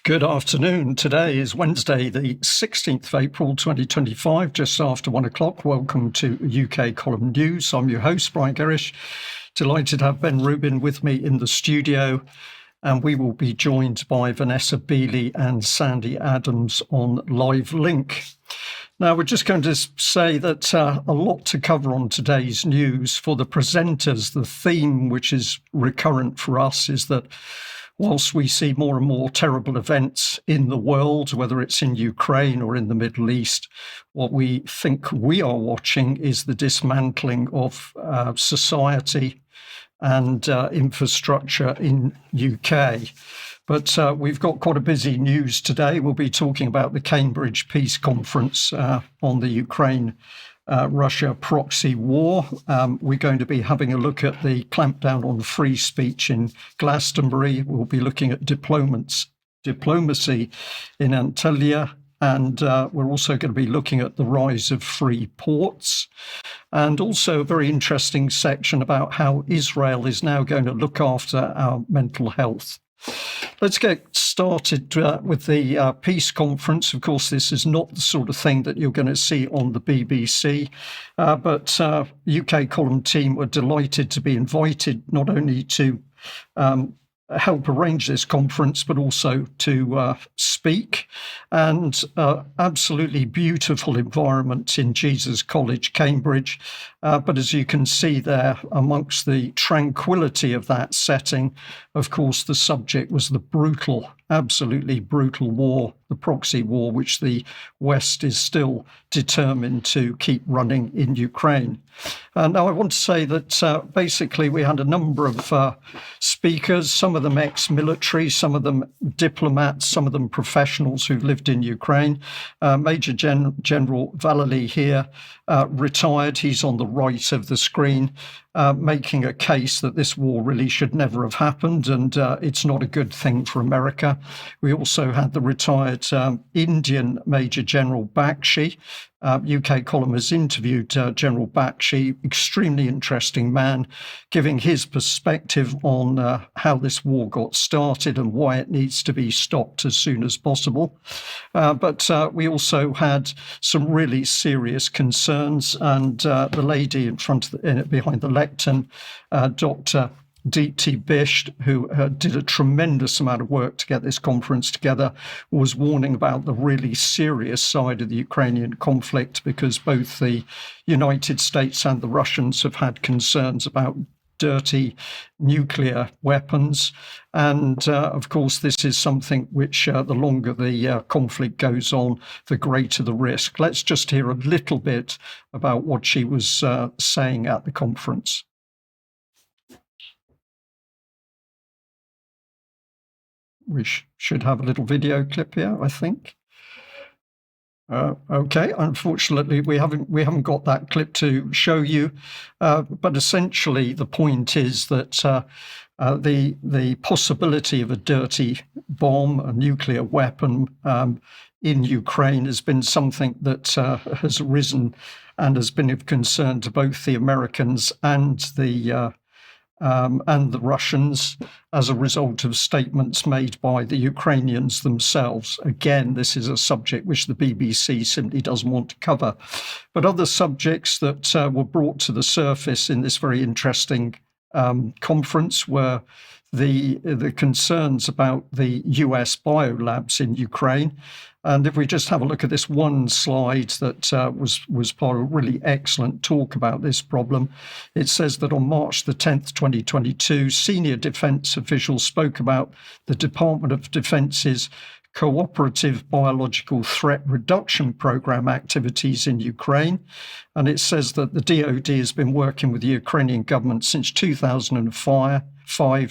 Good afternoon. Today is Wednesday, the 16th of April, 2025, just after 1 o'clock. Welcome to UK Column News. I'm your host, Brian Gerrish. Delighted to have Ben Rubin with me in the studio, and we will be joined by Vanessa, Beeley and Sandi Adams on live link. Now, we're just going to say that a lot to cover on today's news. For the presenters, the theme which is recurrent for us is that whilst we see more and more terrible events in the world, whether it's in Ukraine or in the Middle East, what we think we are watching is the dismantling of society and infrastructure in UK. But we've got quite a busy news today. We'll be talking about the Cambridge Peace Conference on the Ukraine Russia proxy war. We're going to be having a look at the clampdown on free speech in Glastonbury. We'll be looking at diplomacy in Antalya. And we're also going to be looking at the rise of Freeports, and also a very interesting section about how Israel is now going to look after our mental health. Let's get started with the peace conference. Of course, this is not the sort of thing that you're going to see on the BBC, but UK column team were delighted to be invited not only to help arrange this conference, but also to speak. And absolutely beautiful environment in Jesus College, Cambridge. But as you can see there, amongst the tranquility of that setting, of course, the subject was the brutal, absolutely brutal war, the proxy war, which the West is still determined to keep running in Ukraine. Now, I want to say that basically we had a number of speakers, some of them ex-military, some of them diplomats, some of them professionals who've lived in Ukraine. Major General Beeley here, retired. He's on the right of the screen, making a case that this war really should never have happened, and it's not a good thing for America. We also had the retired Indian Major General Bakshi. UK column has interviewed General Bakshi, extremely interesting man, giving his perspective on how this war got started and why it needs to be stopped as soon as possible. But we also had some really serious concerns, and the lady in front of behind the lectern, Dr. Deepti Bisht, who did a tremendous amount of work to get this conference together, was warning about the really serious side of the Ukrainian conflict, because both the United States and the Russians have had concerns about dirty nuclear weapons. And of course, this is something which the longer the conflict goes on, the greater the risk. Let's just hear a little bit about what she was saying at the conference. We should have a little video clip here, I think. Okay, unfortunately, we haven't got that clip to show you, but essentially the point is that the possibility of a dirty bomb, a nuclear weapon in Ukraine has been something that has arisen and has been of concern to both the Americans and the Russians as a result of statements made by the Ukrainians themselves. Again, this is a subject which the BBC simply doesn't want to cover. But other subjects that were brought to the surface in this very interesting conference were the concerns about the US biolabs in Ukraine. And if we just have a look at this one slide that was part of a really excellent talk about this problem, it says that on March the 10th, 2022, senior defence officials spoke about the Department of Defence's cooperative biological threat reduction program activities in Ukraine. And it says that the DoD has been working with the Ukrainian government since 2005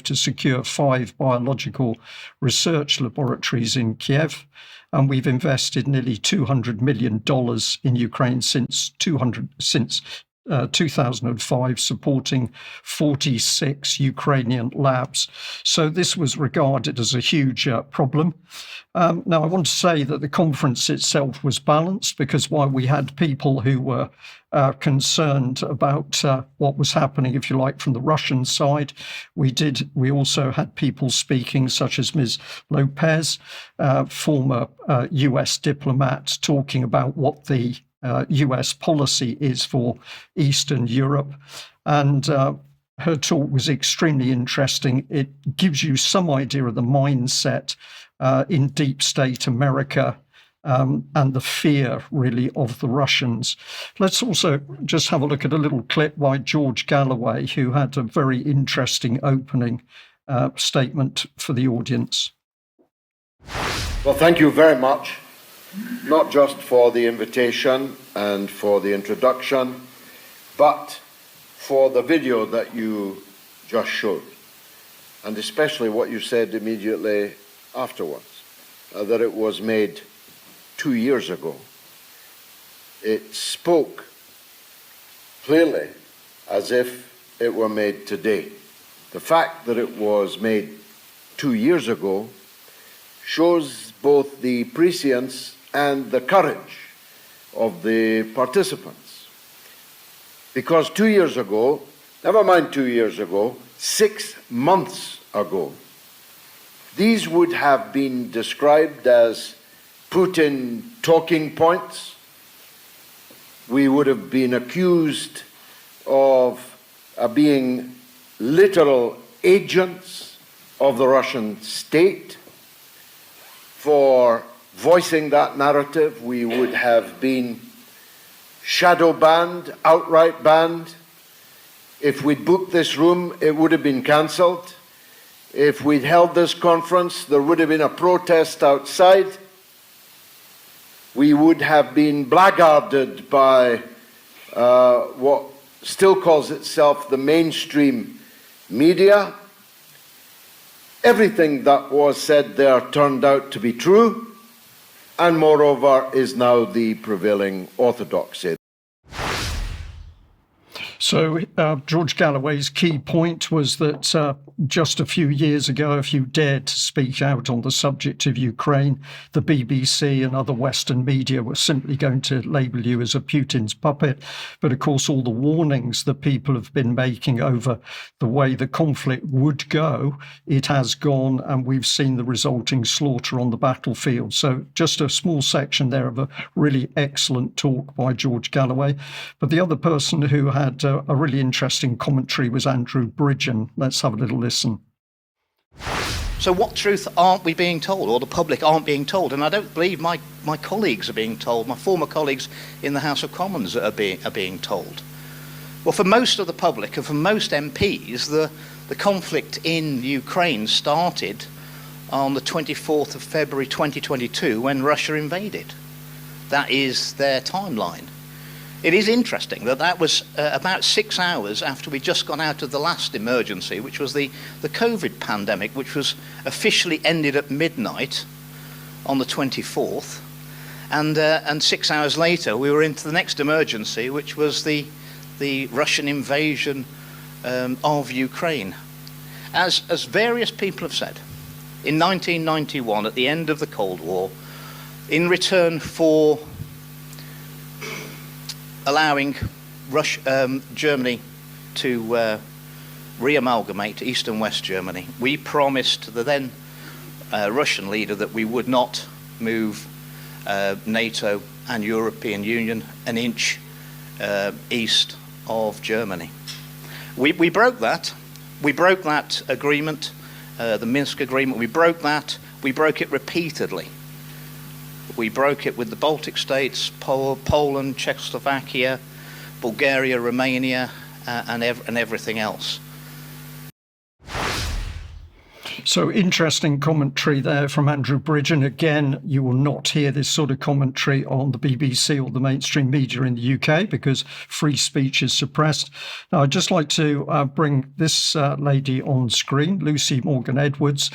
to secure 5 biological research laboratories in Kiev. And we've invested nearly $200 million in Ukraine since 2005, supporting 46 Ukrainian labs. So this was regarded as a huge problem. Now, I want to say that the conference itself was balanced, because while we had people who were concerned about what was happening, if you like, from the Russian side, we also had people speaking, such as Ms. Lopez, former US diplomat, talking about what the US policy is for Eastern Europe. And her talk was extremely interesting. It gives you some idea of the mindset in deep state America, and the fear, really, of the Russians. Let's also just have a look at a little clip by George Galloway, who had a very interesting opening statement for the audience. Well, thank you very much, not just for the invitation and for the introduction, but for the video that you just showed, and especially what you said immediately afterwards, that it was made 2 years ago. It spoke clearly as if it were made today. The fact that it was made 2 years ago shows both the prescience and the courage of the participants. Because 2 years ago, never mind 2 years ago, 6 months ago, these would have been described as Putin talking points. We would have been accused of being literal agents of the Russian state. For voicing that narrative, we would have been shadow banned, outright banned. If we'd booked this room, it would have been cancelled. If we'd held this conference, there would have been a protest outside. We would have been blackguarded by what still calls itself the mainstream media. Everything that was said there turned out to be true, and moreover is now the prevailing orthodoxy. So George Galloway's key point was that just a few years ago, if you dared to speak out on the subject of Ukraine, the BBC and other Western media were simply going to label you as a Putin's puppet. But of course, all the warnings that people have been making over the way the conflict would go, it has gone, and we've seen the resulting slaughter on the battlefield. So just a small section there of a really excellent talk by George Galloway. But the other person who had a really interesting commentary was Andrew Bridgen. Let's have a little listen. So what truth aren't we being told, or the public aren't being told? And I don't believe my colleagues are being told, my former colleagues in the House of Commons are being told. Well, for most of the public and for most MPs, the conflict in Ukraine started on the 24th of February 2022 when Russia invaded. That is their timeline. It is interesting that was about 6 hours after we'd just gone out of the last emergency, which was the COVID pandemic, which was officially ended at midnight on the 24th. And 6 hours later, we were into the next emergency, which was the Russian invasion of Ukraine. As various people have said, in 1991, at the end of the Cold War, in return for allowing Germany to re-amalgamate East and West Germany, we promised the then Russian leader that we would not move NATO and European Union an inch east of Germany. We broke that. We broke that agreement, the Minsk agreement. We broke that. We broke it repeatedly. We broke it with the Baltic states, Poland, Czechoslovakia, Bulgaria, Romania, and everything else. So interesting commentary there from Andrew Bridge. And again, you will not hear this sort of commentary on the BBC or the mainstream media in the UK because free speech is suppressed. Now, I'd just like to bring this lady on screen, Lucy Morgan-Edwards.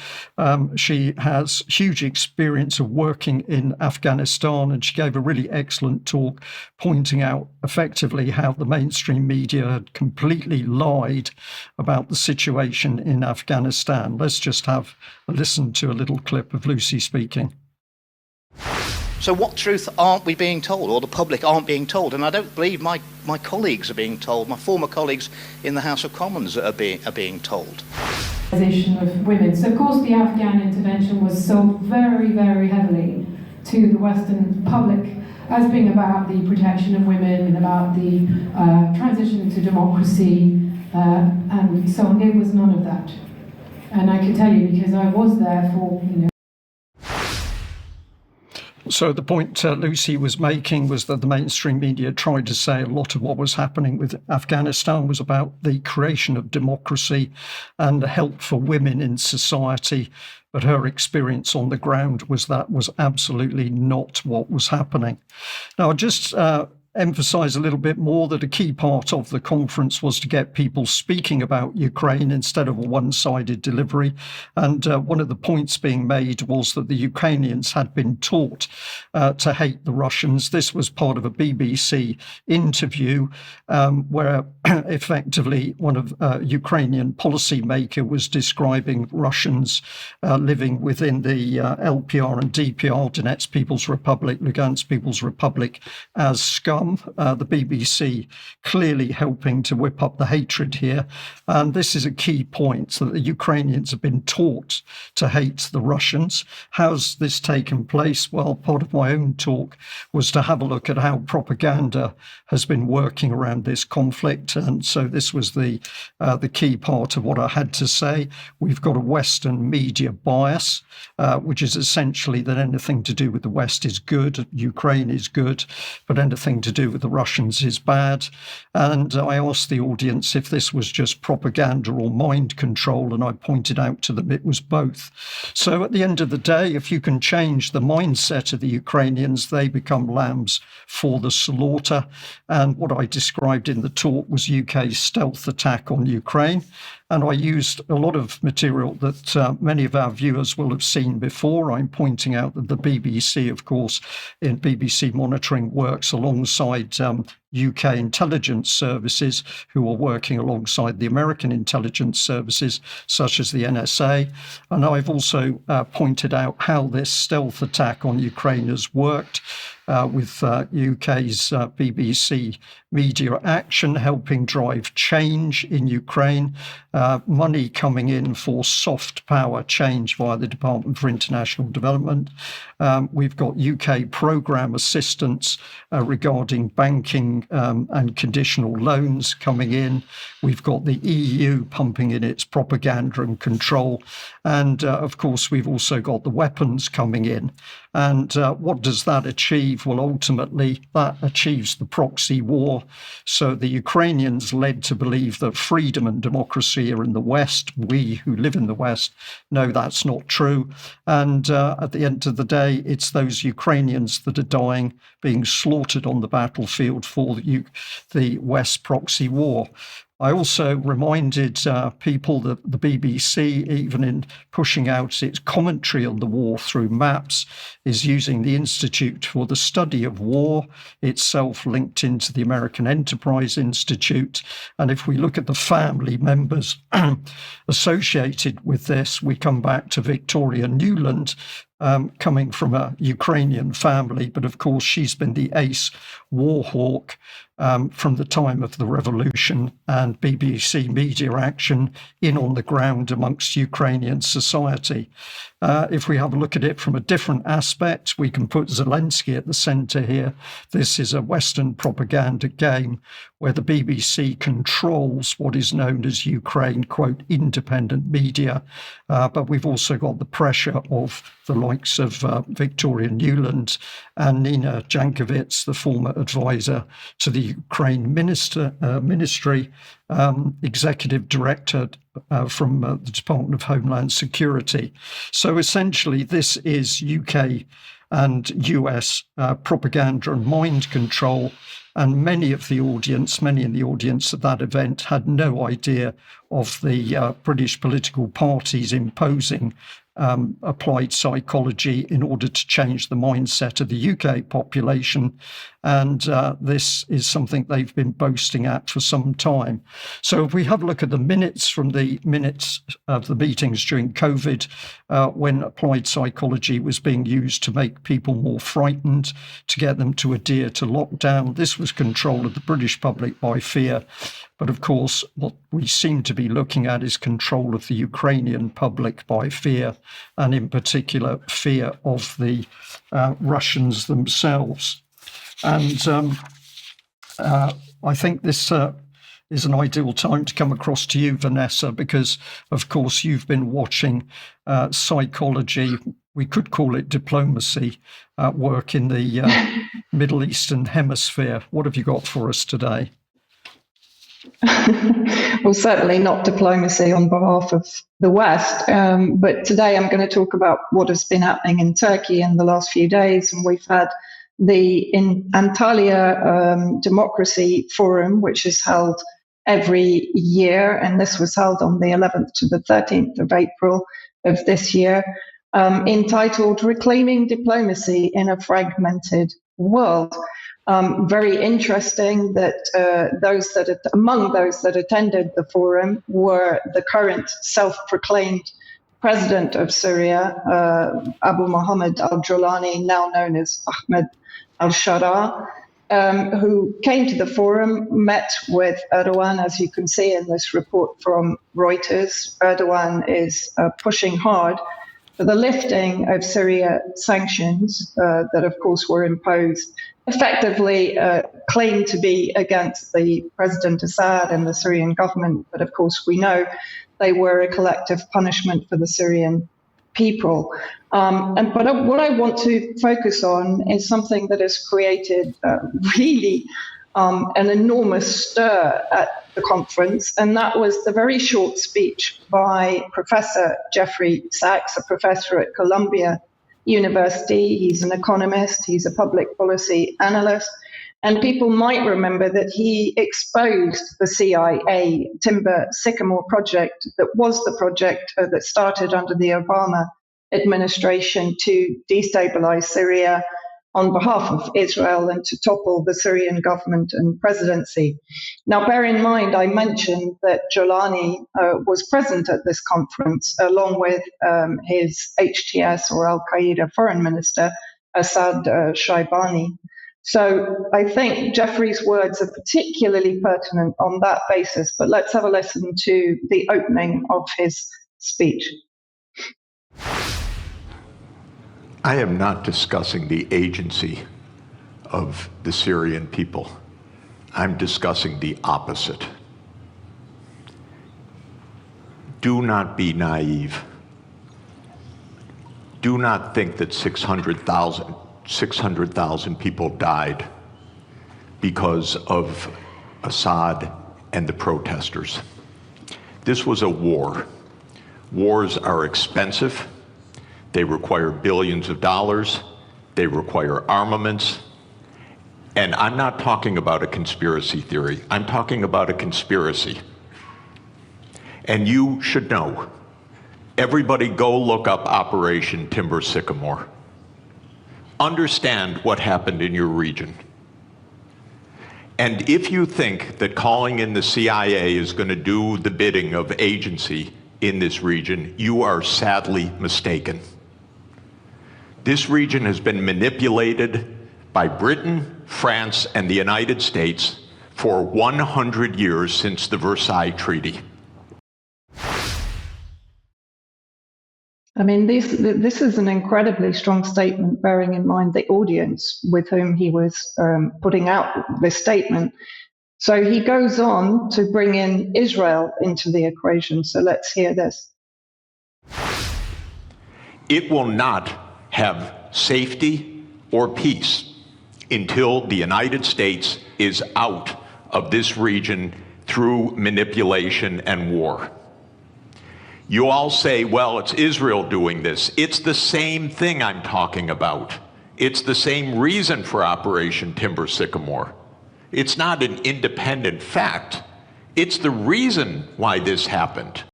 She has huge experience of working in Afghanistan, and she gave a really excellent talk pointing out effectively how the mainstream media had completely lied about the situation in Afghanistan. Let's just have a listen to a little clip of Lucy speaking. So what truth aren't we being told, or the public aren't being told? And I don't believe my colleagues are being told, my former colleagues in the House of Commons are being told. Of women. So of course the Afghan intervention was sold very, very heavily to the Western public as being about the protection of women and about the transition to democracy and so on. It was none of that. And I can tell you because I was there for, So the point Lucy was making was that the mainstream media tried to say a lot of what was happening with Afghanistan was about the creation of democracy and help for women in society. But her experience on the ground was that was absolutely not what was happening. Now, I'll just emphasize a little bit more that a key part of the conference was to get people speaking about Ukraine instead of a one-sided delivery. And one of the points being made was that the Ukrainians had been taught to hate the Russians. This was part of a BBC interview where effectively one of Ukrainian policymaker was describing Russians living within the LPR and DPR, Donetsk People's Republic, Lugansk People's Republic, as scum. The BBC clearly helping to whip up the hatred here. And this is a key point, that the Ukrainians have been taught to hate the Russians. How's this taken place? Well, part of my own talk was to have a look at how propaganda has been working around this conflict. And so this was the key part of what I had to say. We've got a Western media bias, which is essentially that anything to do with the West is good, Ukraine is good, but anything to do with the Russians is bad. And I asked the audience if this was just propaganda or mind control, and I pointed out to them it was both. So at the end of the day, if you can change the mindset of the Ukrainians, they become lambs for the slaughter. And what I described in the talk was UK's stealth attack on Ukraine. And I used a lot of material that many of our viewers will have seen before. I'm pointing out that the BBC, of course, in BBC monitoring works alongside UK intelligence services who are working alongside the American intelligence services, such as the NSA. And I've also pointed out how this stealth attack on Ukraine has worked. With UK's BBC Media Action helping drive change in Ukraine, money coming in for soft power change via the Department for International Development. We've got UK programme assistance regarding banking and conditional loans coming in. We've got the EU pumping in its propaganda and control. And of course, we've also got the weapons coming in. And what does that achieve? Well, ultimately, that achieves the proxy war. So the Ukrainians led to believe that freedom and democracy are in the West. We who live in the West know that's not true. And at the end of the day, it's those Ukrainians that are dying, being slaughtered on the battlefield for the West proxy war. I also reminded people that the BBC, even in pushing out its commentary on the war through maps, is using the Institute for the Study of War, itself linked into the American Enterprise Institute. And if we look at the family members associated with this, we come back to Victoria Nuland, coming from a Ukrainian family, but of course she's been the ace war hawk from the time of the revolution, and BBC Media Action in on the ground amongst Ukrainian society. If we have a look at it from a different aspect, we can put Zelensky at the centre here. This is a Western propaganda game where the BBC controls what is known as Ukraine, quote, independent media. But we've also got the pressure of the likes of Victoria Nuland and Nina Jankovic, the former advisor to the Ukraine ministry, executive director from the Department of Homeland Security. So essentially, this is UK and US propaganda and mind control. And many in the audience at that event had no idea of the British political parties imposing applied psychology in order to change the mindset of the UK population. And this is something they've been boasting at for some time. So if we have a look at the minutes of the meetings during COVID, when applied psychology was being used to make people more frightened, to get them to adhere to lockdown, this was control of the British public by fear. But of course, what we seem to be looking at is control of the Ukrainian public by fear, and in particular, fear of the Russians themselves. And I think this is an ideal time to come across to you, Vanessa, because, of course, you've been watching psychology, we could call it diplomacy, work in the Middle Eastern hemisphere. What have you got for us today? Well, certainly not diplomacy on behalf of the West, but today I'm going to talk about what has been happening in Turkey in the last few days. And we've had in Antalya Democracy Forum, which is held every year, and this was held on the 11th to the 13th of April of this year, entitled Reclaiming Diplomacy in a Fragmented World. Very interesting that among those that attended the forum were the current self-proclaimed president of Syria, Abu Muhammad al-Jolani, now known as Ahmed al-Sharaa, who came to the forum, met with Erdogan, as you can see in this report from Reuters. Erdogan is pushing hard for the lifting of Syria sanctions that, of course, were imposed, effectively claimed to be against the President Assad and the Syrian government. But, of course, we know they were a collective punishment for the Syrian people. But what I want to focus on is something that has created really an enormous stir at the conference, and that was the very short speech by Professor Jeffrey Sachs, a professor at Columbia University. He's an economist, he's a public policy analyst, and people might remember that he exposed the CIA Timber Sycamore project that was the project that started under the Obama administration to destabilize Syria on behalf of Israel and to topple the Syrian government and presidency. Now, bear in mind, I mentioned that Jolani was present at this conference along with his HTS or Al-Qaeda foreign minister, Assad Shaibani. So I think Jeffrey's words are particularly pertinent on that basis, but let's have a listen to the opening of his speech. I am not discussing the agency of the Syrian people. I'm discussing the opposite. Do not be naive. Do not think that 600,000 people died because of Assad and the protesters. This was a war. Wars are expensive. They require billions of dollars. They require armaments. And I'm not talking about a conspiracy theory. I'm talking about a conspiracy. And you should know. Everybody go look up Operation Timber Sycamore. Understand what happened in your region. And if you think that calling in the CIA is going to do the bidding of agency in this region, you are sadly mistaken. This region has been manipulated by Britain, France, and the United States for 100 years since the Versailles Treaty. I mean, this is an incredibly strong statement, bearing in mind the audience with whom he was putting out this statement. So he goes on to bring in Israel into the equation. So let's hear this. It will not have safety or peace until the United States is out of this region through manipulation and war. You all say, well, it's Israel doing this. It's the same thing I'm talking about. It's the same reason for Operation Timber Sycamore. It's not an independent fact. It's the reason why this happened.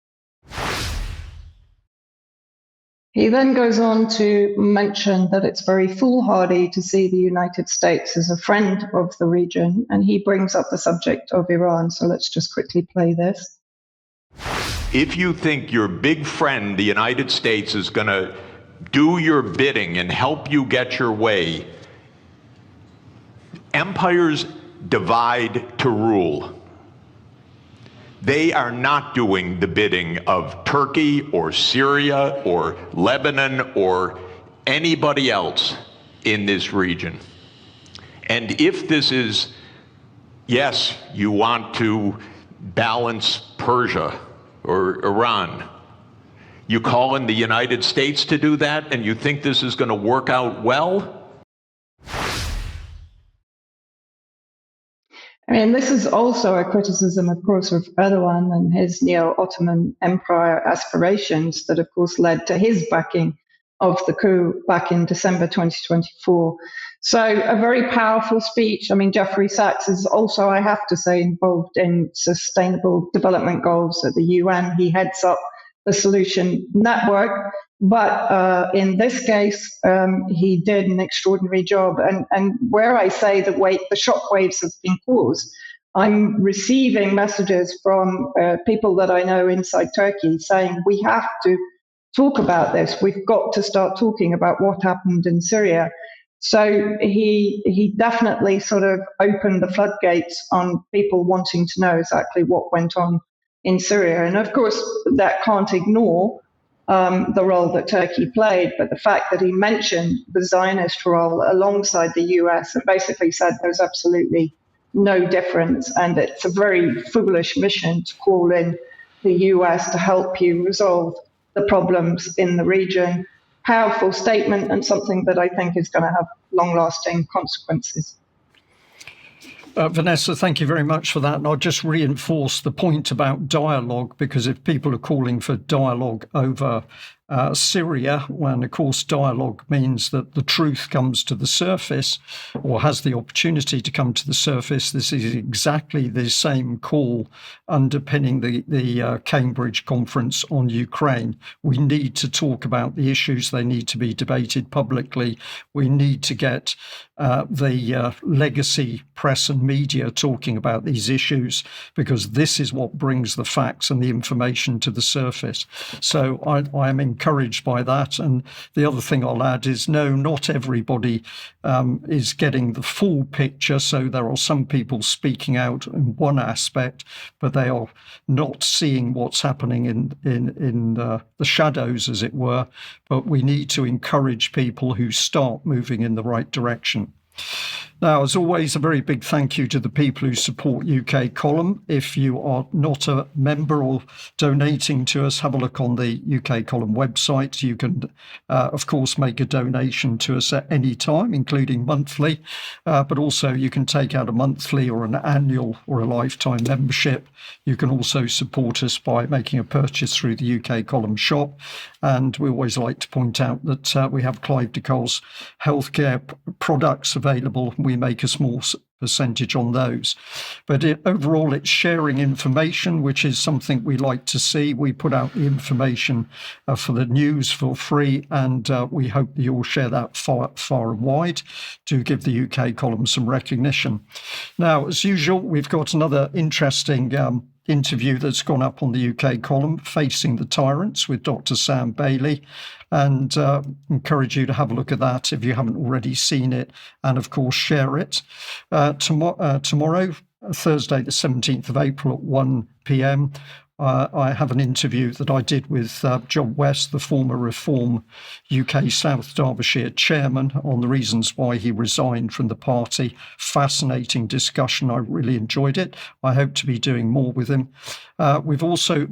He then goes on to mention that it's very foolhardy to see the United States as a friend of the region, and he brings up the subject of Iran. So let's just quickly play this. If you think your big friend, the United States, is going to do your bidding and help you get your way, empires divide to rule. They are not doing the bidding of Turkey or Syria or Lebanon or anybody else in this region. And if this is, yes, you want to balance Persia or Iran, you call in the United States to do that, and you think this is going to work out well? I mean, this is also a criticism, of course, of Erdogan and his neo-Ottoman Empire aspirations that, of course, led to his backing of the coup back in December 2024. So a very powerful speech. I mean, Jeffrey Sachs is also, I have to say, involved in sustainable development goals at the UN. He heads up the Solution Network. But in this case, he did an extraordinary job. And where I say the shockwaves have been caused, I'm receiving messages from people that I know inside Turkey saying, we have to talk about this. We've got to start talking about what happened in Syria. So he definitely sort of opened the floodgates on people wanting to know exactly what went on in Syria. And of course, that can't ignore the role that Turkey played, but the fact that he mentioned the Zionist role alongside the US and basically said there's absolutely no difference, and it's a very foolish mission to call in the US to help you resolve the problems in the region. Powerful statement, and something that I think is going to have long-lasting consequences. Vanessa, thank you very much for that. And I'll just reinforce the point about dialogue, because if people are calling for dialogue over Syria, when of course dialogue means that the truth comes to the surface or has the opportunity to come to the surface, this is exactly the same call underpinning the Cambridge conference on Ukraine. We need to talk about the issues. They need to be debated publicly. We need to get the legacy press and media talking about these issues, because this is what brings the facts and the information to the surface. So I am encouraged by that. And the other thing I'll add is, no, not everybody is getting the full picture. So there are some people speaking out in one aspect, but they are not seeing what's happening in the shadows, as it were. But we need to encourage people who start moving in the right direction. Now, as always, a very big thank you to the people who support UK Column. If you are not a member or donating to us, have a look on the UK Column website. You can, of course, make a donation to us at any time, including monthly, but also you can take out a monthly or an annual or a lifetime membership. You can also support us by making a purchase through the UK Column shop. And we always like to point out that we have Clive de Cole's healthcare products available. We make a small percentage on those. But overall, it's sharing information, which is something we like to see. We put out the information for the news for free, and we hope that you'll share that far and wide to give the UK Column some recognition. Now, as usual, we've got another interesting interview that's gone up on the UK Column, Facing the Tyrants, with Dr. Sam Beeley, and encourage you to have a look at that if you haven't already seen it, and of course share it. Tomorrow, Thursday the 17th of April at 1 p.m, I have an interview that I did with John West, the former Reform UK South Derbyshire chairman, on the reasons why he resigned from the party. Fascinating discussion. I really enjoyed it. I hope to be doing more with him. We've also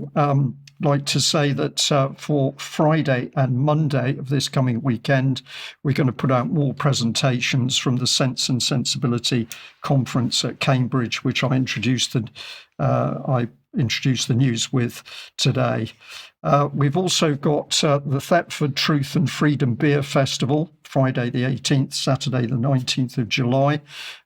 like to say that for Friday and Monday of this coming weekend, we're going to put out more presentations from the Sense and Sensibility conference at Cambridge, which I introduced I introduced the news with today. We've also got the Thetford Truth and Freedom Beer Festival, Friday the 18th, Saturday the 19th of July.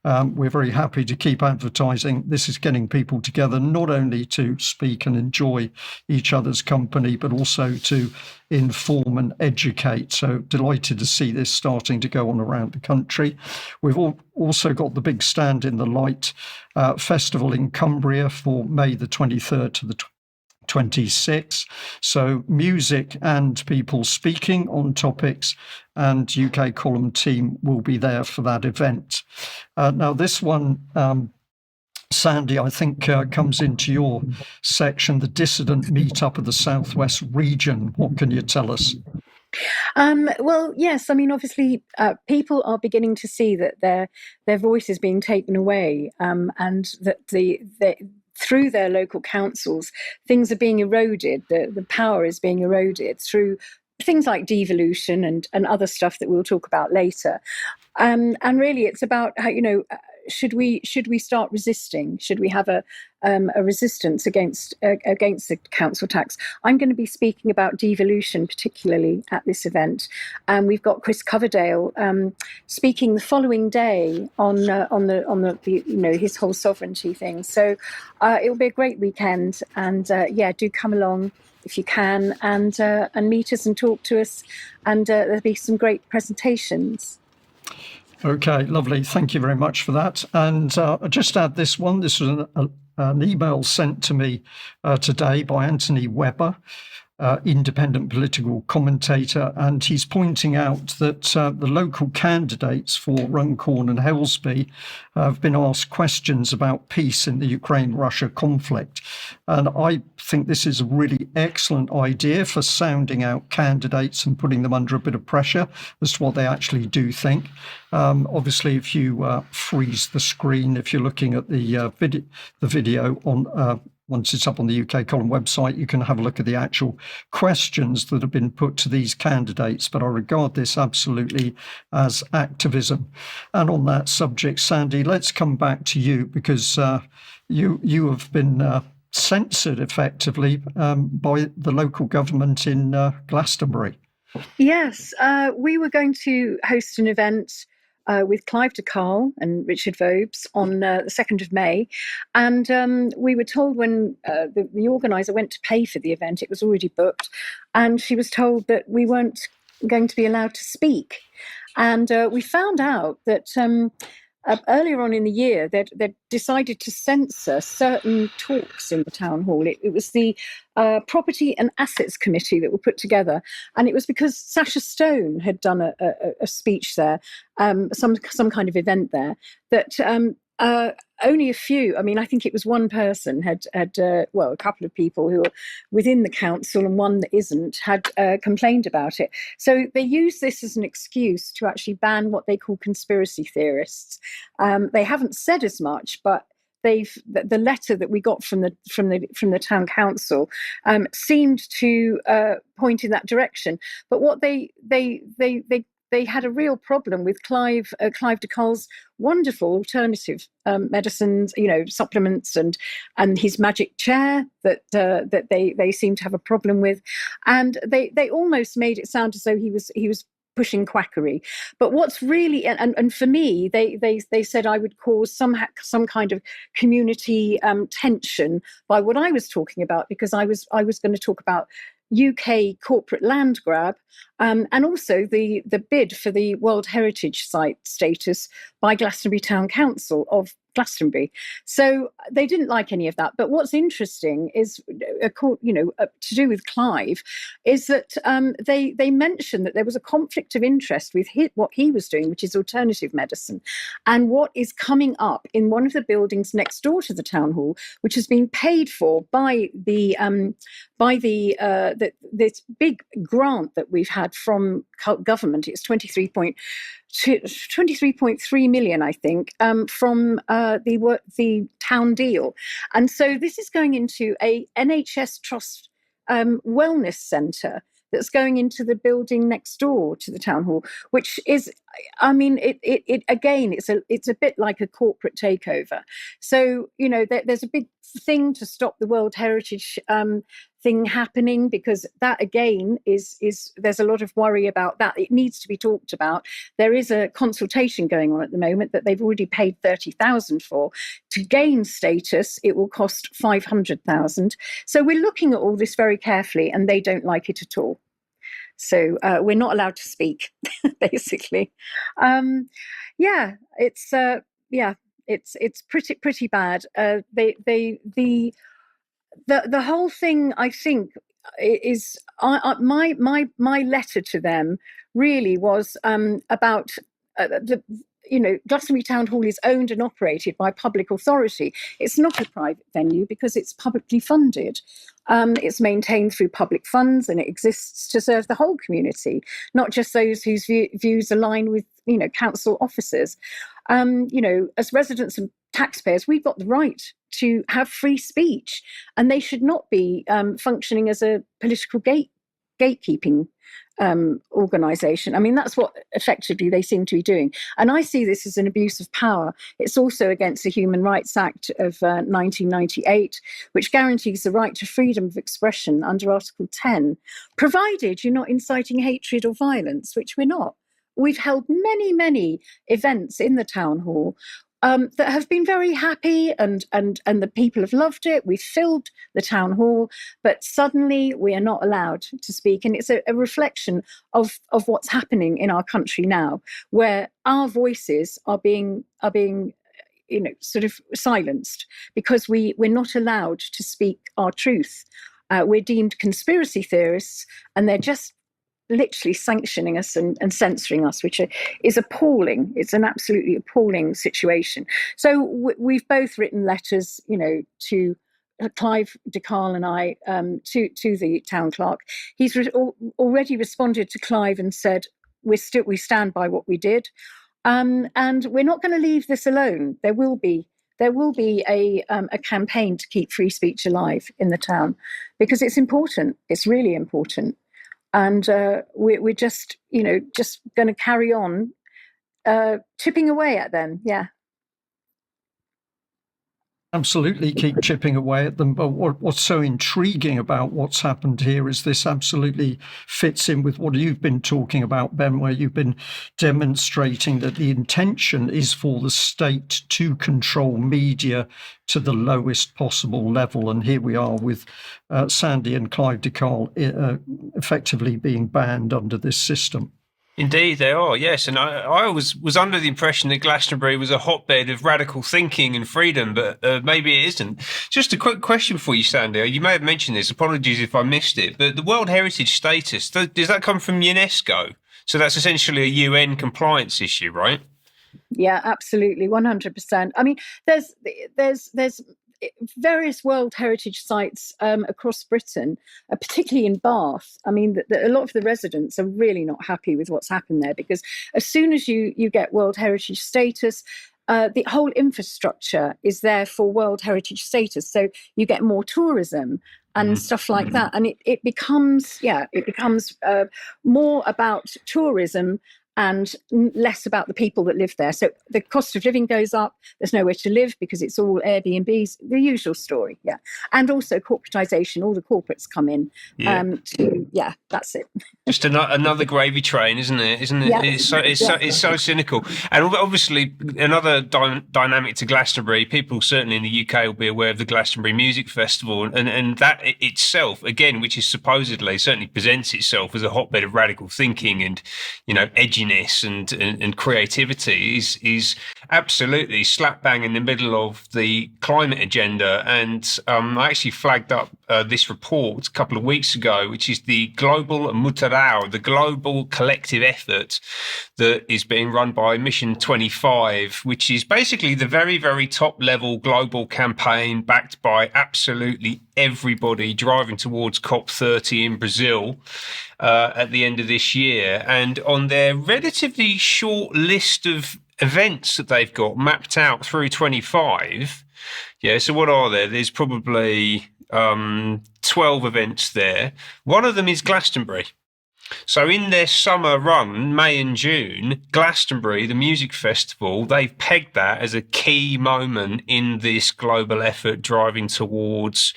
We're very happy to keep advertising. This is getting people together not only to speak and enjoy each other's company, but also to inform and educate. So delighted to see this starting to go on around the country. We've also got the big Stand in the Light festival in Cumbria for May the 23rd to the 26th. So music and people speaking on topics, and UK Column team will be there for that event. Now this one, Sandi, I think comes into your section, the dissident meetup of the Southwest region. What can you tell us? Well, yes. I mean, obviously, people are beginning to see that their voice is being taken away, and that through their local councils, things are being eroded. The power is being eroded through things like devolution and other stuff that we'll talk about later. And really, it's about how, should we start resisting? Should we have a resistance against the council tax? I'm going to be speaking about devolution, particularly at this event, and we've got Chris Coverdale speaking the following day on the his whole sovereignty thing. So it'll be a great weekend, and do come along if you can, and meet us and talk to us, and there'll be some great presentations. Okay, lovely. Thank you very much for that. And I'll just add this one. This was an email sent to me today by Anthony Webber, independent political commentator, and he's pointing out that the local candidates for Runcorn and Helsby have been asked questions about peace in the Ukraine-Russia conflict. And I think this is a really excellent idea for sounding out candidates and putting them under a bit of pressure as to what they actually do think. Obviously, if you freeze the screen, if you're looking at the video on once it's up on the UK Column website, you can have a look at the actual questions that have been put to these candidates. But I regard this absolutely as activism. And on that subject, Sandi, let's come back to you, because you have been censored effectively by the local government in Glastonbury. Yes, we were going to host an event with Clive de Carle and Richard Vobes on the 2nd of May. And we were told when the organiser went to pay for the event, it was already booked, and she was told that we weren't going to be allowed to speak. And we found out that earlier on in the year, they'd decided to censor certain talks in the town hall. It was the Property and Assets Committee that were put together, and it was because Sacha Stone had done a speech there, some kind of event there, that only a few, I mean, I think it was one person had a couple of people who were within the council and one that isn't, had complained about it. So they used this as an excuse to actually ban what they call conspiracy theorists. They haven't said as much, but the letter that we got from the town council seemed to point in that direction. But what they had a real problem with Clive de Carle's wonderful alternative medicines, supplements, and his magic chair that they seem to have a problem with, and they almost made it sound as though he was pushing quackery. But what's really, and for me, they said I would cause some kind of community tension by what I was talking about, because I was going to talk about UK corporate land grab, and also the bid for the World Heritage Site status by Glastonbury Town Council of Glastonbury. So they didn't like any of that. But what's interesting is, to do with Clive, is that they mentioned that there was a conflict of interest with what he was doing, which is alternative medicine, and what is coming up in one of the buildings next door to the town hall, which has been paid for by this big grant that we've had from government. It's 23.3 million, I think, from the town deal. And so this is going into a NHS trust wellness centre that's going into the building next door to the town hall, which is, I mean, it again, it's a bit like a corporate takeover. So, you know, there's a big thing to stop the World Heritage thing happening, because that again is there's a lot of worry about that. It needs to be talked about. There is a consultation going on at the moment that they've already paid 30,000 for. To gain status, it will cost 500,000. So we're looking at all this very carefully, and they don't like it at all. So we're not allowed to speak, basically. It's pretty bad. The whole thing, I think, is my letter to them really was about Glastonbury Town Hall is owned and operated by public authority. It's not a private venue because it's publicly funded. It's maintained through public funds, and it exists to serve the whole community, not just those whose views align with, council officers. As residents and taxpayers, we've got the right to have free speech, and they should not be functioning as a political gatekeeping organisation. I mean, that's what effectively they seem to be doing. And I see this as an abuse of power. It's also against the Human Rights Act of 1998, which guarantees the right to freedom of expression under Article 10, provided you're not inciting hatred or violence, which we're not. We've held many, many events in the town hall that have been very happy, and the people have loved it. We've filled the town hall, but suddenly we are not allowed to speak. And it's a reflection of what's happening in our country now, where our voices are being sort of silenced because we're not allowed to speak our truth. We're deemed conspiracy theorists, and they're just literally sanctioning us and censoring us, which is appalling. It's an absolutely appalling situation. So we've both written letters, to Clive de Carl and I, to the town clerk. He's already responded to Clive and said, we stand by what we did, and we're not going to leave this alone. There will be a campaign to keep free speech alive in the town, because it's important. It's really important. And we're just going to carry on chipping away at them. Yeah. Absolutely keep chipping away at them. But what's so intriguing about what's happened here is this absolutely fits in with what you've been talking about, Ben, where you've been demonstrating that the intention is for the state to control media to the lowest possible level. And here we are with Sandi and Clive de Carl effectively being banned under this system. Indeed, they are, yes. And I was under the impression that Glastonbury was a hotbed of radical thinking and freedom, but maybe it isn't. Just a quick question for you, Sandi. You may have mentioned this. Apologies if I missed it. But the World Heritage status, does that come from UNESCO? So that's essentially a UN compliance issue, right? Yeah, absolutely, 100%. I mean, there's various World Heritage sites across Britain, particularly in Bath. I mean, a lot of the residents are really not happy with what's happened there, because as soon as you get World Heritage status, the whole infrastructure is there for World Heritage status. So you get more tourism and stuff like that. And it becomes more about tourism and less about the people that live there. So the cost of living goes up. There's nowhere to live because it's all Airbnbs, the usual story. Yeah. And also corporatization, all the corporates come in. That's it. Just another gravy train, isn't it? Yeah. It's so cynical. And obviously another dynamic to Glastonbury, people certainly in the UK will be aware of the Glastonbury Music Festival, and that itself, again, which is supposedly certainly presents itself as a hotbed of radical thinking and, edginess and creativity, is absolutely slap bang in the middle of the climate agenda. And I actually flagged up this report a couple of weeks ago, which is the Global Mutarau, the global collective effort that is being run by Mission 25, which is basically the very, very top level global campaign backed by absolutely everybody, driving towards COP30 in Brazil at the end of this year. And on their relatively short list of events that they've got mapped out through 25, so what are there? There's probably 12 events there. One of them is Glastonbury. So in their summer run, May and June, Glastonbury, the music festival, they've pegged that as a key moment in this global effort driving towards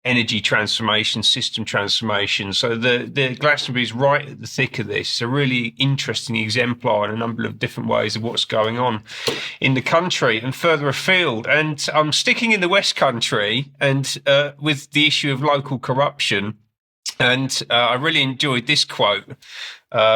energy transformation, system transformation. So the Glastonbury is right at the thick of this. It's a really interesting exemplar in a number of different ways of what's going on in the country and further afield. And I'm sticking in the West Country and with the issue of local corruption. And I really enjoyed this quote,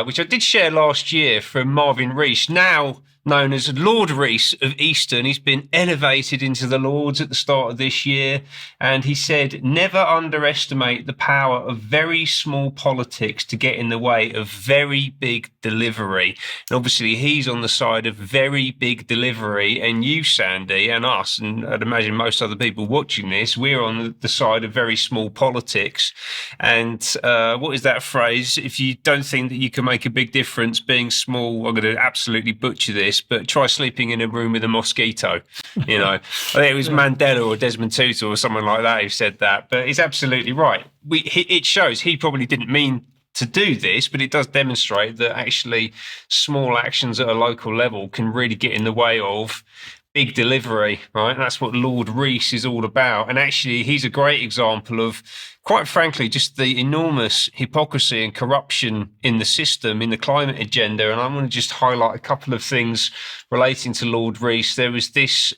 which I did share last year from Marvin Rees, now known as Lord Rees of Easton. He's been elevated into the Lords at the start of this year. And he said, never underestimate the power of very small politics to get in the way of very big delivery. And obviously, he's on the side of very big delivery. And you, Sandi, and us, and I'd imagine most other people watching this, we're on the side of very small politics. And what is that phrase? If you don't think that you can make a big difference being small, I'm going to absolutely butcher this, but try sleeping in a room with a mosquito. You know, I think it was Mandela or Desmond Tutu or someone like that who said that, but he's absolutely right. It shows he probably didn't mean to do this, but it does demonstrate that actually small actions at a local level can really get in the way of big delivery, right? And that's what Lord Rees is all about. And actually, he's a great example of, quite frankly, just the enormous hypocrisy and corruption in the system, in the climate agenda. And I want to just highlight a couple of things relating to Lord Rees. There was this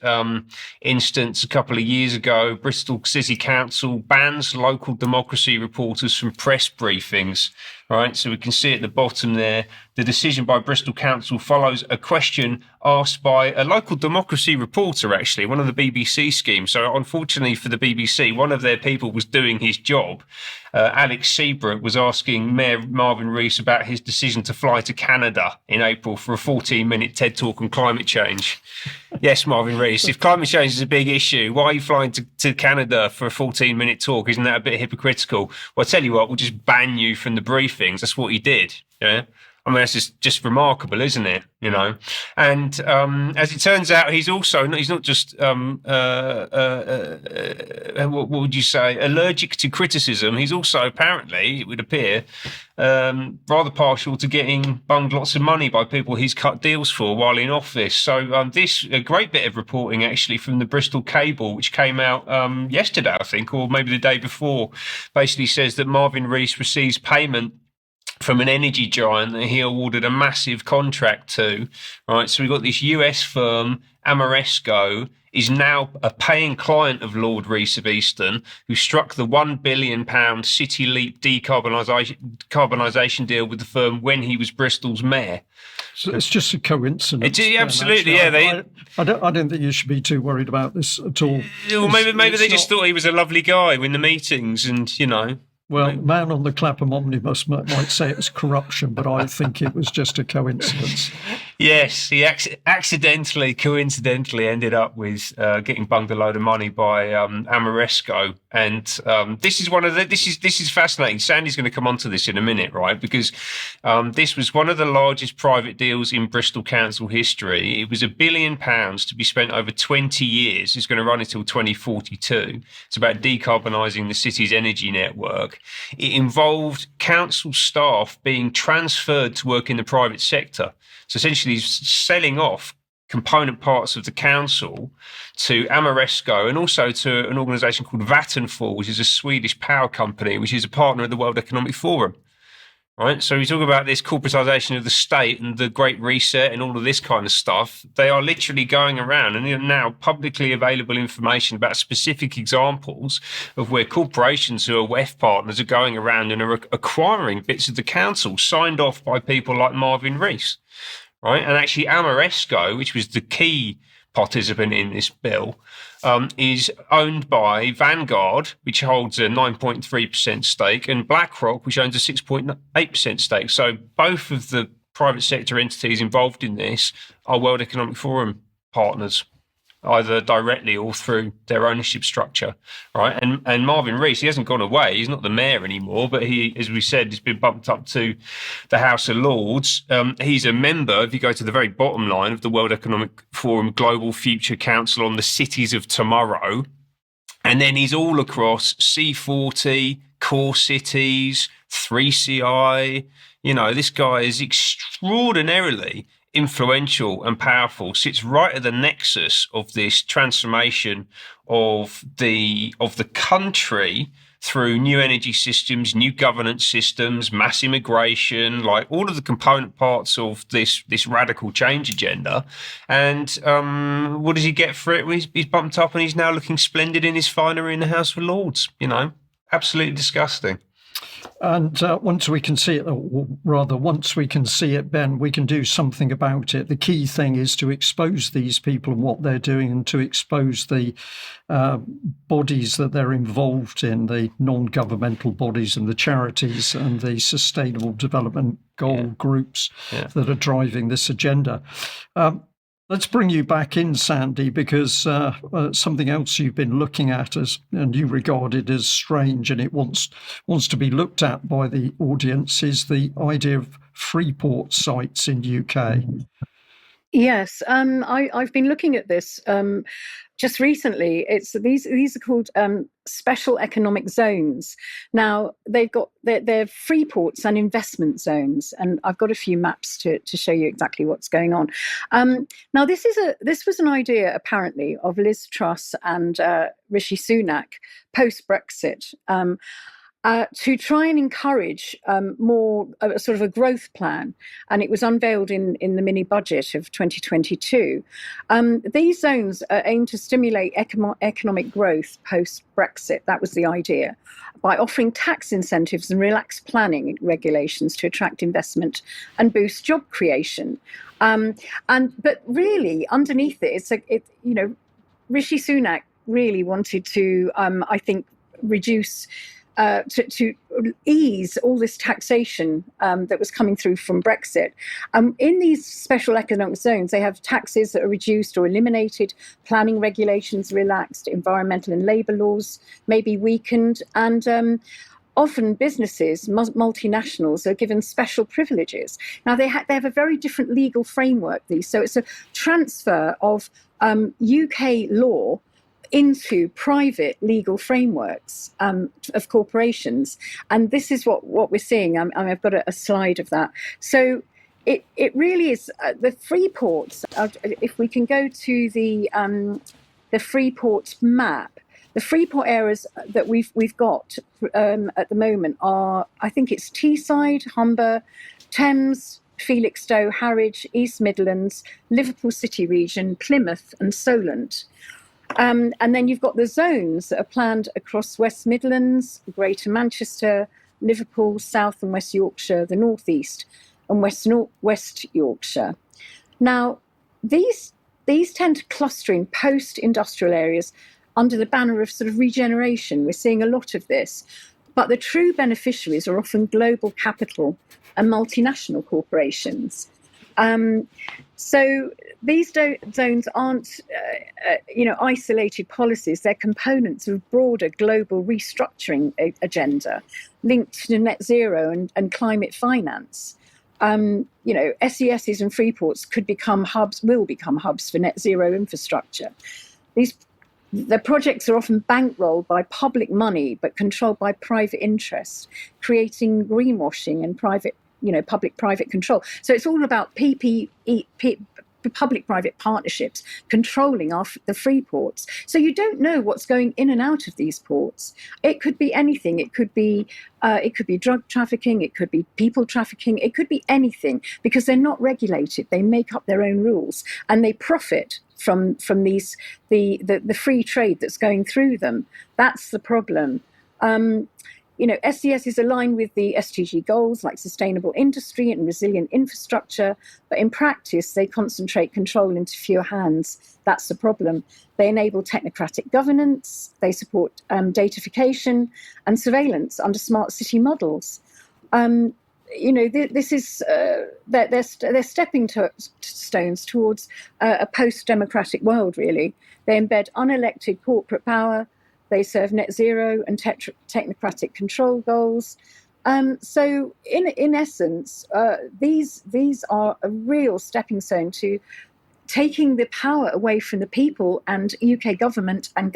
instance a couple of years ago. Bristol City Council bans local democracy reporters from press briefings. Right, so we can see at the bottom there, the decision by Bristol Council follows a question asked by a local democracy reporter, actually, one of the BBC schemes. So unfortunately for the BBC, one of their people was doing his job. Alex Seabrook was asking Mayor Marvin Rees about his decision to fly to Canada in April for a 14-minute TED Talk on climate change. Yes, Marvin Rees, if climate change is a big issue, why are you flying to Canada for a 14-minute talk? Isn't that a bit hypocritical? Well, I tell you what, we'll just ban you from the briefings. That's what he did. Yeah. I mean, that's just remarkable, isn't it? You know, and as it turns out, he's not just what would you say, allergic to criticism. He's also, apparently, it would appear, rather partial to getting bunged lots of money by people he's cut deals for while in office. So this a great bit of reporting actually from the Bristol Cable, which came out yesterday, I think, or maybe the day before, basically says that Marvin Rees receives payment from an energy giant that he awarded a massive contract to, right? So we've got this US firm, Amoresco, is now a paying client of Lord Rees of Easton, who struck the £1 billion City Leap decarbonisation deal with the firm when he was Bristol's mayor. So it's just a coincidence. Absolutely, yeah. I don't think you should be too worried about this at all. Well, maybe they just thought he was a lovely guy in the meetings, and you know. Well, man on the Clapham Omnibus might say it was corruption, but I think it was just a coincidence. Yes, he coincidentally ended up with getting bunged a load of money by Amoresco, and this is fascinating. Sandi's going to come onto this in a minute, right? Because this was one of the largest private deals in Bristol Council history. It was £1 billion to be spent over 20 years. It's going to run until 2042. It's about decarbonising the city's energy network. It involved council staff being transferred to work in the private sector. So essentially selling off component parts of the council to Amoresco and also to an organisation called Vattenfall, which is a Swedish power company, which is a partner of the World Economic Forum. Right, so we talk about this corporatisation of the state and the Great Reset and all of this kind of stuff. They are literally going around, and now publicly available information about specific examples of where corporations who are WEF partners are going around and are acquiring bits of the council signed off by people like Marvin Rees. Right, and actually Amoresco, which was the key participant in this bill, is owned by Vanguard, which holds a 9.3% stake, and BlackRock, which owns a 6.8% stake. So both of the private sector entities involved in this are World Economic Forum partners, either directly or through their ownership structure, right? And Marvin Rees, he hasn't gone away. He's not the mayor anymore, but he, as we said, has been bumped up to the House of Lords. He's a member, if you go to the very bottom line, of the World Economic Forum Global Future Council on the Cities of Tomorrow. And then he's all across C40, core cities, 3CI. This guy is extraordinarily influential and powerful, sits right at the nexus of this transformation of the country through new energy systems, new governance systems, mass immigration, like all of the component parts of this radical change agenda. And what does he get for it? He's bumped up and he's now looking splendid in his finery in the House of Lords. Absolutely disgusting. And once we can see it, or rather, once we can see it, Ben, we can do something about it. The key thing is to expose these people and what they're doing, and to expose the bodies that they're involved in, the non-governmental bodies and the charities and the sustainable development goal groups that are driving this agenda. Let's bring you back in, Sandi, because something else you've been looking at and you regarded as strange, and it wants to be looked at by the audience, is the idea of Freeport sites in UK. Yes, I've been looking at this just recently. These are called special economic zones. Now they're free ports and investment zones, and I've got a few maps to show you exactly what's going on. Now this was an idea apparently of Liz Truss and Rishi Sunak post Brexit. To try and encourage more sort of a growth plan, and it was unveiled in the mini budget of 2022. These zones aim to stimulate economic growth post Brexit. That was the idea, by offering tax incentives and relaxed planning regulations to attract investment and boost job creation. But really, underneath it, Rishi Sunak really wanted to, I think, reduce. To ease all this taxation that was coming through from Brexit. In these special economic zones, they have taxes that are reduced or eliminated, planning regulations relaxed, environmental and labour laws may be weakened, and often businesses, multinationals, are given special privileges. Now, they have a very different legal framework, so it's a transfer of UK law into private legal frameworks of corporations. And this is what we're seeing. I've got a slide of that. So it really is the Freeports. If we can go to the Freeport map, the Freeport areas that we've got at the moment are, I think it's Teesside, Humber, Thames, Felixstowe, Harwich, East Midlands, Liverpool City region, Plymouth and Solent. And then you've got the zones that are planned across West Midlands, Greater Manchester, Liverpool, South and West Yorkshire, the North East and West Yorkshire. Now, these tend to cluster in post-industrial areas under the banner of sort of regeneration. We're seeing a lot of this. But the true beneficiaries are often global capital and multinational corporations. So these zones aren't, isolated policies. They're components of a broader global restructuring agenda linked to net zero and climate finance. SESs and Freeports will become hubs for net zero infrastructure. The projects are often bankrolled by public money, but controlled by private interests, creating greenwashing and public-private control. So it's all about public-private partnerships controlling the free ports. So you don't know what's going in and out of these ports. It could be anything. It could be drug trafficking. It could be people trafficking. It could be anything, because they're not regulated. They make up their own rules and they profit from these the free trade that's going through them. That's the problem. SCS is aligned with the SDG goals like sustainable industry and resilient infrastructure, but in practice, they concentrate control into fewer hands. That's the problem. They enable technocratic governance, they support datafication and surveillance under smart city models. This is they're stepping stones towards a post-democratic world, really. They embed unelected corporate power. They serve net zero and technocratic control goals. So, in essence, these are a real stepping stone to taking the power away from the people and UK government and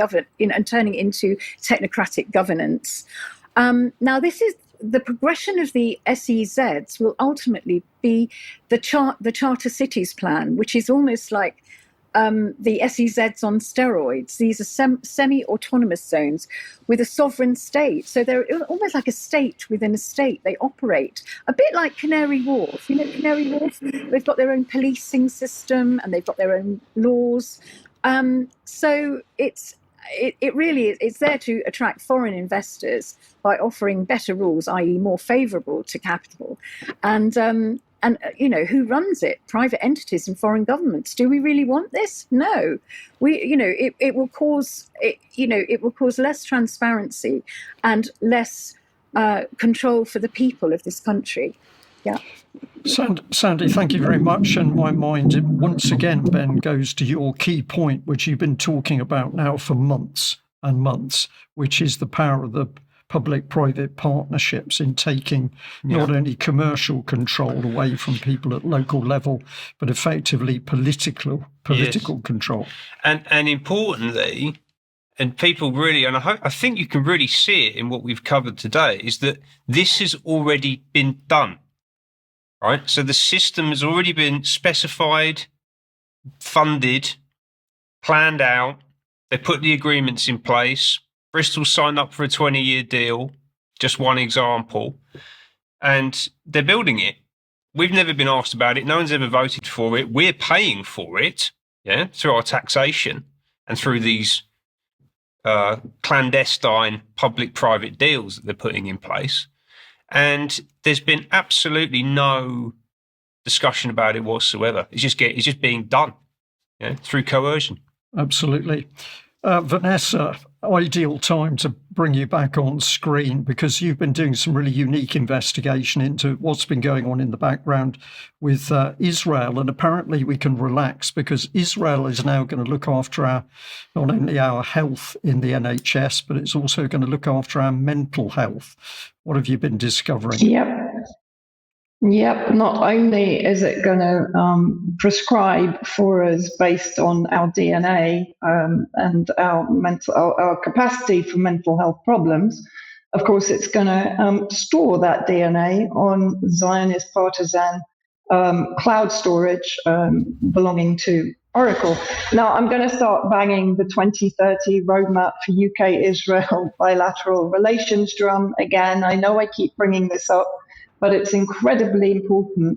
turning it into technocratic governance. Now, this is the progression of the SEZs will ultimately be the Charter Cities plan, which is almost like the SEZs on steroids. These are semi-autonomous zones with a sovereign state. So they're almost like a state within a state. They operate a bit like Canary Wharf. You know, Canary Wharf, they've got their own policing system and they've got their own laws. So it really is there to attract foreign investors by offering better rules, i.e. more favourable to capital. And you know, who runs it? Private entities and foreign governments. Do we really want this? No. It will cause less transparency and less control for the people of this country. Yeah. Sandi, thank you very much. And my mind, once again, Ben, goes to your key point, which you've been talking about now for months and months, which is the power of the public-private partnerships in taking not only commercial control away from people at local level, but effectively political control. And importantly, and people really, and I think you can really see it in what we've covered today, is that this has already been done, right? So the system has already been specified, funded, planned out. They put the agreements in place. Bristol signed up for a 20-year deal, just one example, and they're building it. We've never been asked about it. No one's ever voted for it. We're paying for it, through our taxation and through these clandestine public-private deals that they're putting in place. And there's been absolutely no discussion about it whatsoever. It's just being done through coercion. Absolutely. Vanessa, ideal time to bring you back on screen because you've been doing some really unique investigation into what's been going on in the background with Israel. And apparently we can relax because Israel is now going to look after not only our health in the NHS, but it's also going to look after our mental health. What have you been discovering? Yep. Not only is it going to prescribe for us based on our DNA and our capacity for mental health problems, of course, it's going to store that DNA on Zionist partisan cloud storage belonging to Oracle. Now, I'm going to start banging the 2030 roadmap for UK-Israel bilateral relations drum again. I know I keep bringing this up, but it's incredibly important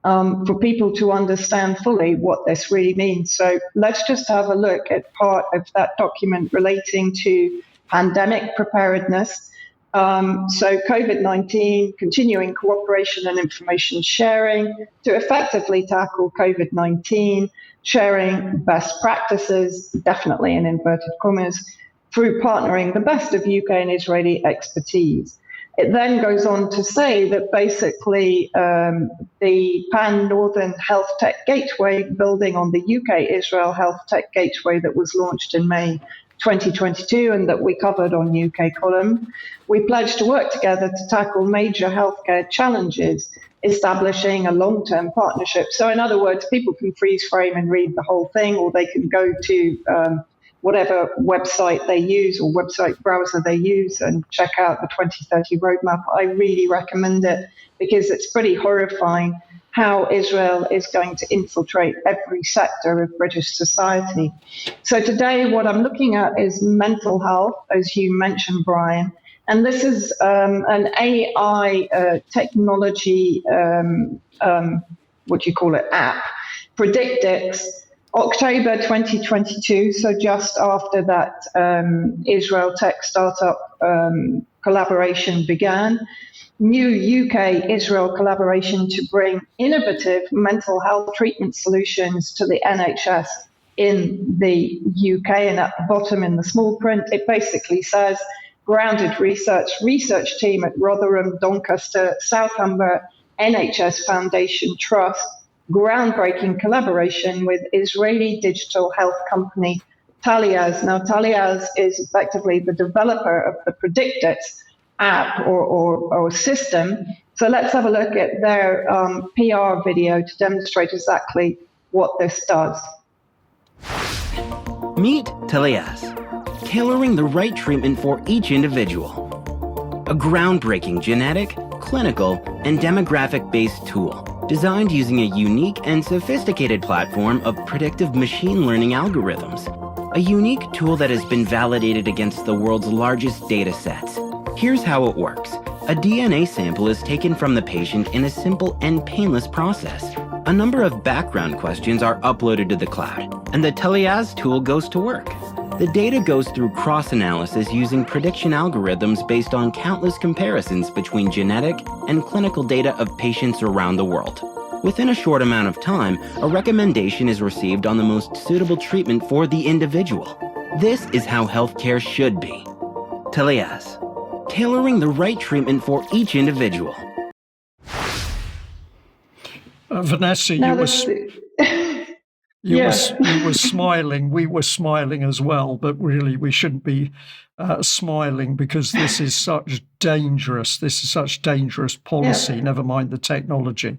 for people to understand fully what this really means. So let's just have a look at part of that document relating to pandemic preparedness. So COVID-19, continuing cooperation and information sharing to effectively tackle COVID-19, sharing best practices, definitely in inverted commas, through partnering the best of UK and Israeli expertise. It then goes on to say that basically the Pan-Northern Health Tech Gateway, building on the UK-Israel Health Tech Gateway that was launched in May 2022 and that we covered on UK Column, we pledged to work together to tackle major healthcare challenges, establishing a long-term partnership. So in other words, people can freeze frame and read the whole thing, or they can go to whatever website they use or website browser they use and check out the 2030 roadmap. I really recommend it because it's pretty horrifying how Israel is going to infiltrate every sector of British society. So today what I'm looking at is mental health, as you mentioned, Brian. And this is an AI technology, app, Predictix, October 2022, so just after that Israel tech startup collaboration began. New UK-Israel collaboration to bring innovative mental health treatment solutions to the NHS in the UK. And at the bottom in the small print, it basically says, grounded research team at Rotherham, Doncaster, Southampton NHS Foundation Trust, groundbreaking collaboration with Israeli digital health company Taliaz. Now, Taliaz is effectively the developer of the Predictix app or system. So let's have a look at their PR video to demonstrate exactly what this does. Meet Taliaz, tailoring the right treatment for each individual. a groundbreaking genetic, clinical, and demographic-based tool designed using a unique and sophisticated platform of predictive machine learning algorithms. A unique tool that has been validated against the world's largest data sets. Here's how it works. A DNA sample is taken from the patient in a simple and painless process. A number of background questions are uploaded to the cloud, and the Telias tool goes to work. The data goes through cross-analysis using prediction algorithms based on countless comparisons between genetic and clinical data of patients around the world. Within a short amount of time, a recommendation is received on the most suitable treatment for the individual. This is how healthcare should be. Telias, tailoring the right treatment for each individual. Vanessa, you were smiling. We were smiling as well, but really we shouldn't be smiling because this is such dangerous. This is such dangerous policy. Never mind the technology.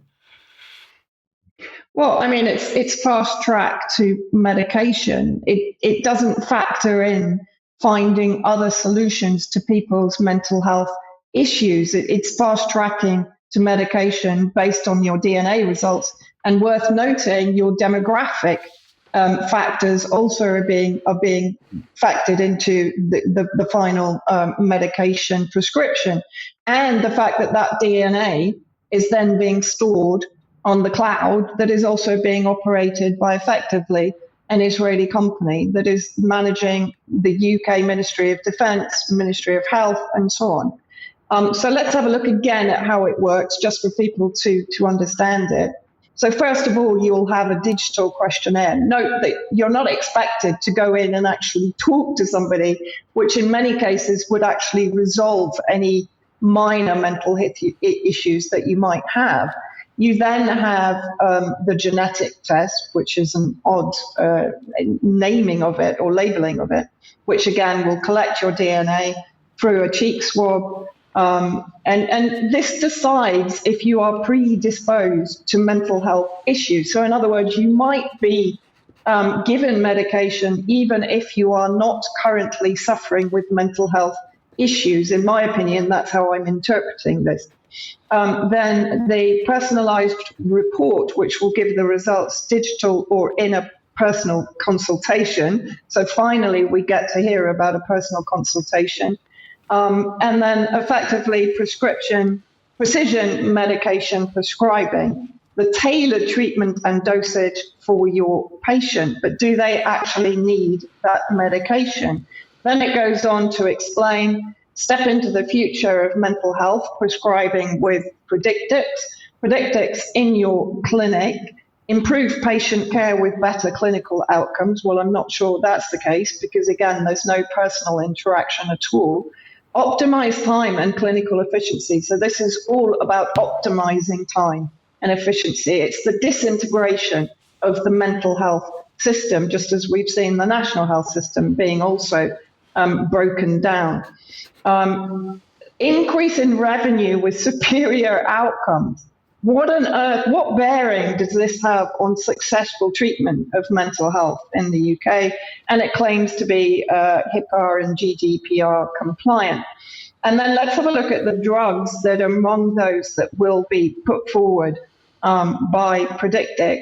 Well, I mean, it's fast track to medication. It doesn't factor in finding other solutions to people's mental health issues. It's fast tracking to medication based on your DNA results. And worth noting, your demographic factors also are being factored into the final medication prescription, and the fact that DNA is then being stored on the cloud that is also being operated by effectively an Israeli company that is managing the UK Ministry of Defence, Ministry of Health, and so on. So let's have a look again at how it works, just for people to understand it. So first of all, you'll have a digital questionnaire. Note that you're not expected to go in and actually talk to somebody, which in many cases would actually resolve any minor mental issues that you might have. You then have the genetic test, which is an odd naming of it or labeling of it, which again will collect your DNA through a cheek swab. And this decides if you are predisposed to mental health issues. So in other words, you might be given medication even if you are not currently suffering with mental health issues. In my opinion, that's how I'm interpreting this. Then the personalized report, which will give the results digital or in a personal consultation. So finally, we get to hear about a personal consultation. And then effectively precision medication prescribing, the tailored treatment and dosage for your patient, but do they actually need that medication? Then it goes on to explain, step into the future of mental health, prescribing with Predictix in your clinic, improve patient care with better clinical outcomes. Well, I'm not sure that's the case because, again, there's no personal interaction at all. Optimize time and clinical efficiency. So this is all about optimizing time and efficiency. It's the disintegration of the mental health system, just as we've seen the national health system being also broken down. Increase in revenue with superior outcomes. What on earth, what bearing does this have on successful treatment of mental health in the UK? And it claims to be HIPAA and GDPR compliant. And then let's have a look at the drugs that are among those that will be put forward by Predictix.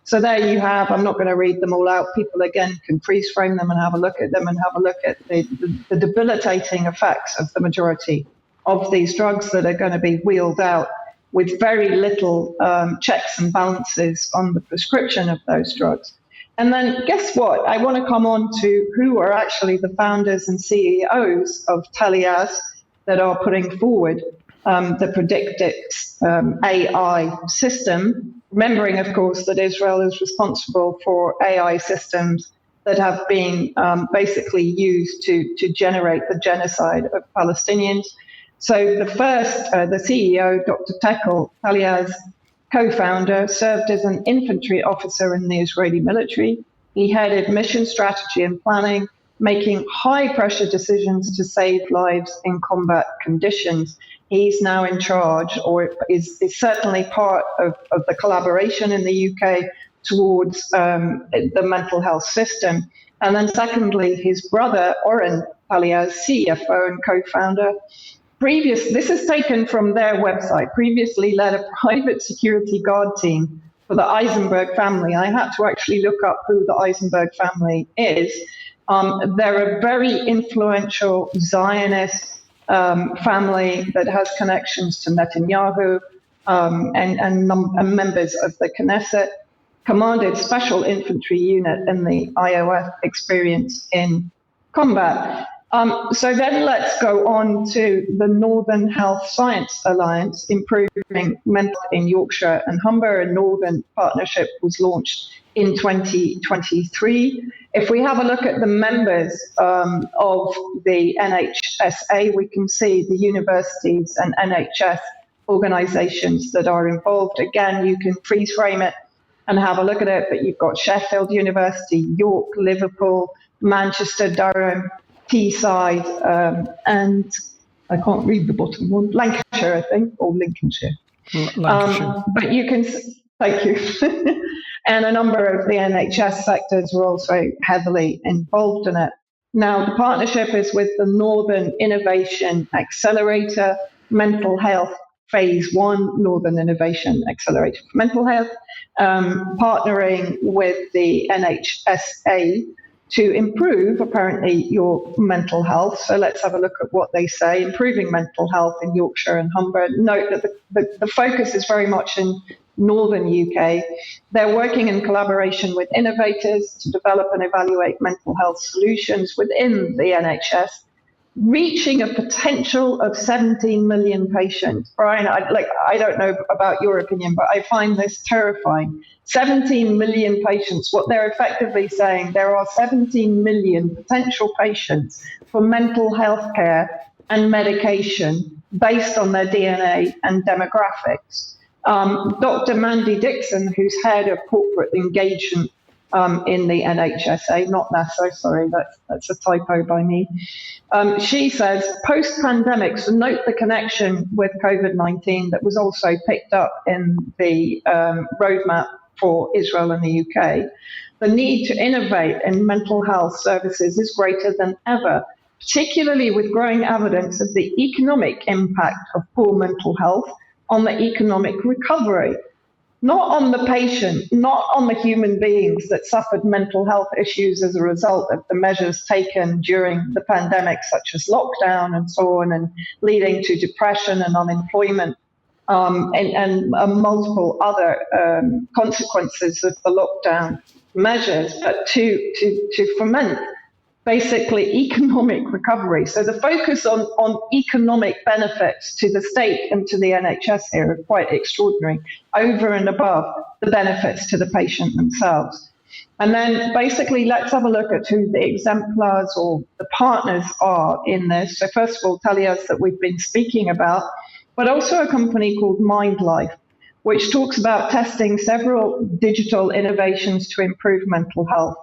So there you have, I'm not going to read them all out. People, again, can freeze frame them and have a look at them and have a look at the debilitating effects of the majority of these drugs that are going to be wheeled out with very little checks and balances on the prescription of those drugs. And then guess what? I want to come on to who are actually the founders and CEOs of Telias that are putting forward the Predictix AI system, remembering, of course, that Israel is responsible for AI systems that have been basically used to generate the genocide of Palestinians. So the first, the CEO, Dr. Tekel, Talia's co-founder, served as an infantry officer in the Israeli military. He headed mission strategy and planning, making high-pressure decisions to save lives in combat conditions. He's now in charge, or is certainly part of the collaboration in the UK towards the mental health system. And then secondly, his brother, Oren Talias, CFO and co-founder, this is taken from their website, previously led a private security guard team for the Eisenberg family. I had to actually look up who the Eisenberg family is. They're a very influential Zionist family that has connections to Netanyahu and members of the Knesset, commanded special infantry unit in the IOF experience in combat. So then let's go on to the Northern Health Science Alliance, Improving Mental in Yorkshire and Humber. A Northern partnership was launched in 2023. If we have a look at the members of the NHSA, we can see the universities and NHS organisations that are involved. Again, you can freeze frame it and have a look at it, but you've got Sheffield University, York, Liverpool, Manchester, Durham, Teesside, and I can't read the bottom one, Lancashire, I think, or Lincolnshire. Lancashire. But you can, thank you. And a number of the NHS sectors were also heavily involved in it. Now, the partnership is with the Northern Innovation Accelerator, Mental Health Phase 1, Northern Innovation Accelerator for Mental Health, partnering with the NHSA to improve, apparently, your mental health. So let's have a look at what they say. Improving mental health in Yorkshire and Humber. Note that the focus is very much in northern UK. They're working in collaboration with innovators to develop and evaluate mental health solutions within the NHS, reaching a potential of 17 million patients. Brian, I don't know about your opinion, but I find this terrifying. 17 million patients. What they're effectively saying, there are 17 million potential patients for mental health care and medication based on their DNA and demographics. Dr. Mandy Dixon, who's head of corporate engagement in the NHSA, not NASA, sorry, that's a typo by me. She says, post-pandemic, so note the connection with COVID-19 that was also picked up in the roadmap for Israel and the UK. The need to innovate in mental health services is greater than ever, particularly with growing evidence of the economic impact of poor mental health on the economic recovery. Not on the patient, not on the human beings that suffered mental health issues as a result of the measures taken during the pandemic, such as lockdown and so on, and leading to depression and unemployment, and multiple other consequences of the lockdown measures, but to foment basically economic recovery. So the focus on economic benefits to the state and to the NHS here are quite extraordinary, over and above the benefits to the patient themselves. And then basically let's have a look at who the exemplars or the partners are in this. So first of all, Talias that we've been speaking about, but also a company called MindLife, which talks about testing several digital innovations to improve mental health,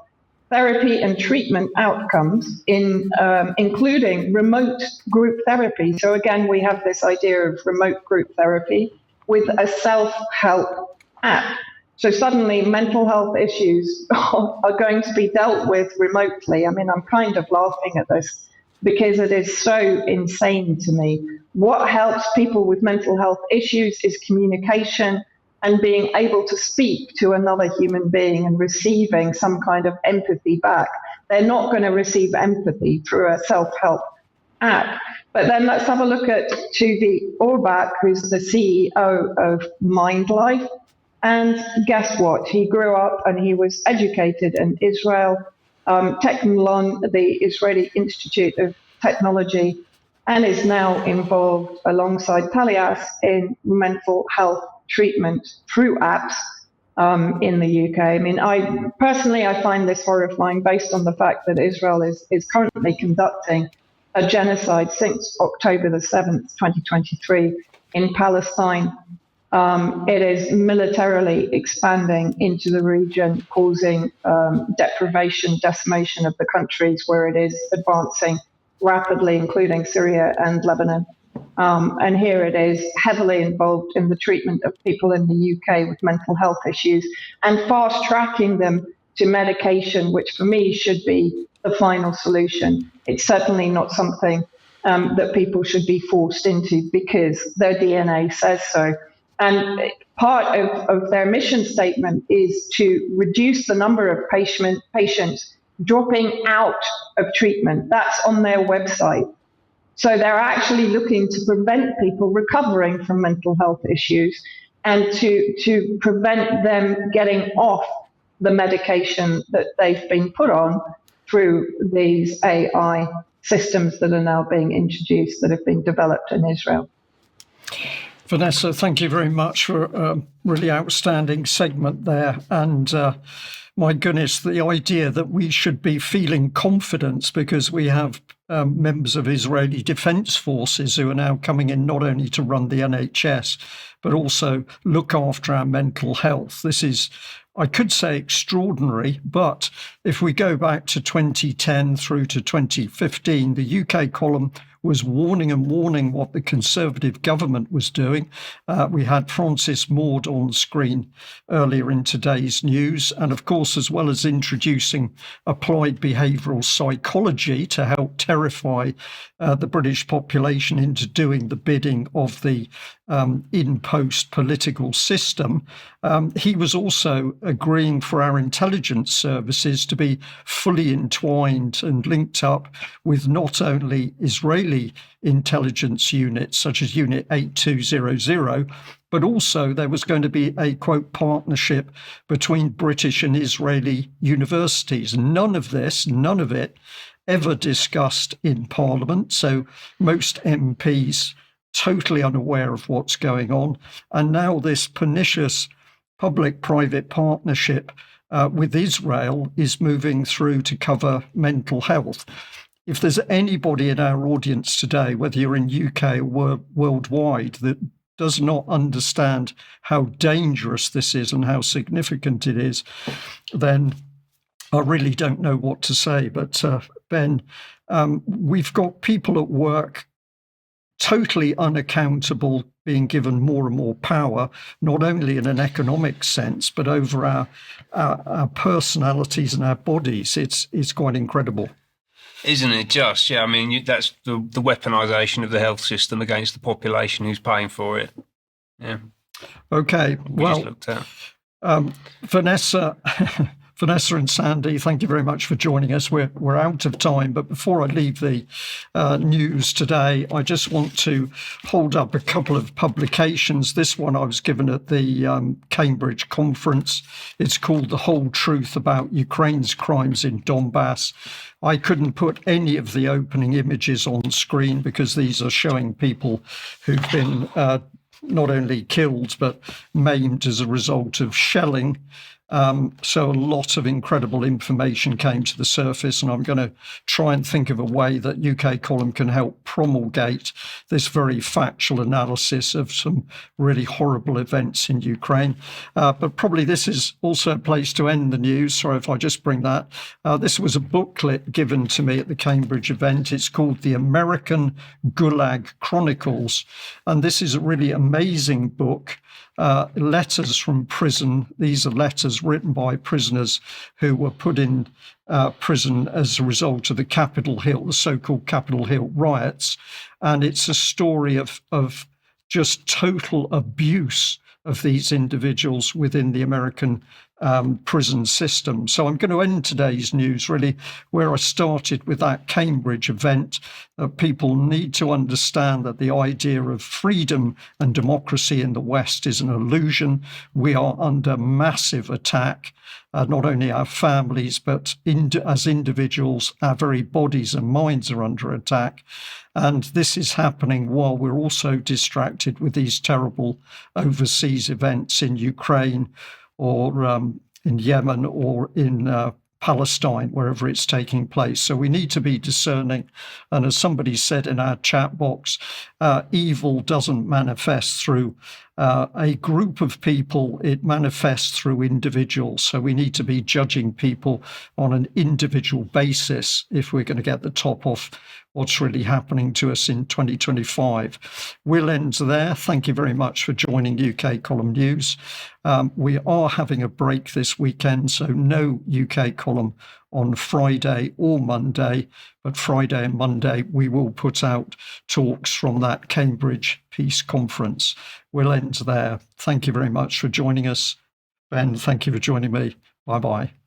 therapy and treatment outcomes, including remote group therapy. So again, we have this idea of remote group therapy with a self-help app. So suddenly mental health issues are going to be dealt with remotely. I mean, I'm kind of laughing at this because it is so insane to me. What helps people with mental health issues is communication and being able to speak to another human being and receiving some kind of empathy back. They're not going to receive empathy through a self-help app. But then let's have a look at Tuvi Orbach, who's the CEO of MindLife. And guess what? He grew up and he was educated in Israel, Technolon, the Israeli Institute of Technology, and is now involved alongside Talias in mental health treatment through apps in the UK. I mean, I find this horrifying based on the fact that Israel is currently conducting a genocide since October the 7th, 2023 in Palestine. It is militarily expanding into the region, causing deprivation, decimation of the countries where it is advancing rapidly, including Syria and Lebanon. And here it is heavily involved in the treatment of people in the UK with mental health issues and fast tracking them to medication, which for me should be the final solution. It's certainly not something that people should be forced into because their DNA says so. And part of their mission statement is to reduce the number of patients dropping out of treatment. That's on their website. So they're actually looking to prevent people recovering from mental health issues and to prevent them getting off the medication that they've been put on through these AI systems that are now being introduced, that have been developed in Israel. Vanessa, thank you very much for a really outstanding segment there. And my goodness, the idea that we should be feeling confidence because we have members of Israeli Defense Forces who are now coming in not only to run the NHS, but also look after our mental health. This is, I could say, extraordinary, but if we go back to 2010 through to 2015, the UK column was warning what the Conservative government was doing. We had Francis Maud on screen earlier in today's news. And of course, as well as introducing applied behavioural psychology to help terrify the British population into doing the bidding of the in-post political system, he was also agreeing for our intelligence services to be fully entwined and linked up with not only Israeli intelligence units such as Unit 8200, but also there was going to be a, quote, partnership between British and Israeli universities. None of it ever discussed in Parliament. So most MPs totally unaware of what's going on. And now this pernicious public-private partnership with Israel is moving through to cover mental health. If there's anybody in our audience today, whether you're in UK or worldwide, that does not understand how dangerous this is and how significant it is, then I really don't know what to say. But Ben, we've got people at work totally unaccountable, being given more and more power, not only in an economic sense, but over our personalities and our bodies. It's quite incredible. Isn't it just? Yeah, I mean, that's the weaponisation of the health system against the population who's paying for it. Yeah. Okay, well, Vanessa and Sandi, thank you very much for joining us. We're out of time, but before I leave the news today, I just want to hold up a couple of publications. This one I was given at the Cambridge conference. It's called The Whole Truth About Ukraine's Crimes in Donbass. I couldn't put any of the opening images on screen because these are showing people who've been not only killed, but maimed as a result of shelling. So a lot of incredible information came to the surface, and I'm going to try and think of a way that UK Column can help promulgate this very factual analysis of some really horrible events in Ukraine. But probably this is also a place to end the news. Sorry if I just bring that. This was a booklet given to me at the Cambridge event. It's called The American Gulag Chronicles. And this is a really amazing book. Letters from prison. These are letters written by prisoners who were put in prison as a result of the so-called Capitol Hill riots. And it's a story of just total abuse of these individuals within the American prison system. So I'm going to end today's news really where I started with that Cambridge event. People need to understand that the idea of freedom and democracy in the West is an illusion. We are under massive attack, not only our families, but as individuals, our very bodies and minds are under attack. And this is happening while we're also distracted with these terrible overseas events in Ukraine or in Yemen or in Palestine, wherever it's taking place. So we need to be discerning. And as somebody said in our chat box, evil doesn't manifest through a group of people, it manifests through individuals. So we need to be judging people on an individual basis if we're going to get the top off what's really happening to us in 2025. We'll end there. Thank you very much for joining UK Column News. We are having a break this weekend, so no UK Column on Friday or Monday, but Friday and Monday we will put out talks from that Cambridge Peace Conference. We'll end there. Thank you very much for joining us. Ben, thank you for joining me. Bye-bye.